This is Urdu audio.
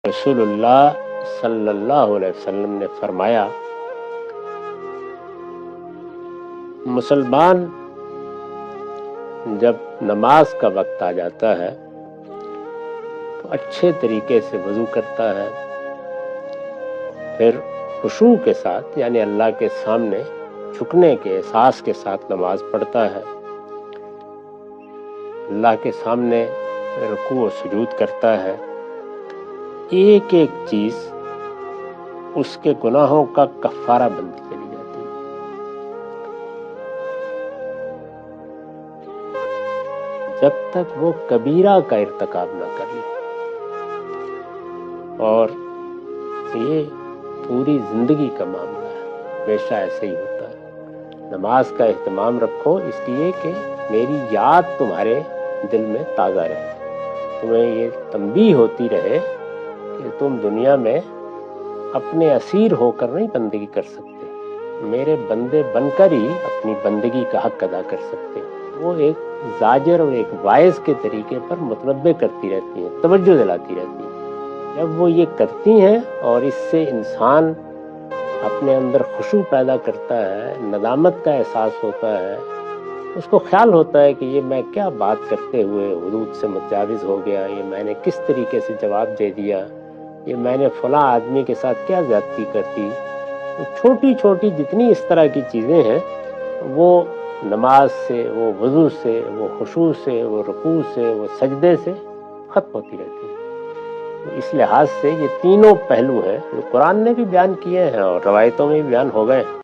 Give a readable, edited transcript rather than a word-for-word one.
رسول اللہ صلی اللہ علیہ وسلم نے فرمایا، مسلمان جب نماز کا وقت آ جاتا ہے تو اچھے طریقے سے وضو کرتا ہے، پھر خشوع کے ساتھ یعنی اللہ کے سامنے جھکنے کے احساس کے ساتھ نماز پڑھتا ہے، اللہ کے سامنے رکوع و سجود کرتا ہے، ایک ایک چیز اس کے گناہوں کا کفارہ بنتی چلی جاتی ہے۔ جب تک وہ کبیرہ کا ارتکاب نہ کر لے، اور یہ پوری زندگی کا معاملہ ہے، ہمیشہ ایسے ہی ہوتا ہے۔ نماز کا اہتمام رکھو اس لیے کہ میری یاد تمہارے دل میں تازہ رہے، تمہیں یہ تنبیہ ہوتی رہے کہ تم دنیا میں اپنے اسیر ہو کر نہیں بندگی کر سکتے، میرے بندے بن کر ہی اپنی بندگی کا حق ادا کر سکتے۔ وہ ایک زاجر اور ایک واعظ کے طریقے پر متنبہ کرتی رہتی ہیں، توجہ دلاتی رہتی ہیں۔ جب وہ یہ کرتی ہیں اور اس سے انسان اپنے اندر خشوع پیدا کرتا ہے، ندامت کا احساس ہوتا ہے، اس کو خیال ہوتا ہے کہ یہ میں کیا بات کرتے ہوئے حدود سے متجاوز ہو گیا، یہ میں نے کس طریقے سے جواب دے دیا، یہ میں نے فلاں آدمی کے ساتھ کیا زیادتی کر دی۔ چھوٹی چھوٹی جتنی اس طرح کی چیزیں ہیں وہ نماز سے، وہ وضو سے، وہ خشوع سے، وہ رکوع سے، وہ سجدے سے ختم ہوتی رہتی ہیں۔ اس لحاظ سے یہ تینوں پہلو ہیں جو قرآن نے بھی بیان کیے ہیں اور روایتوں میں بھی بیان ہو گئے ہیں۔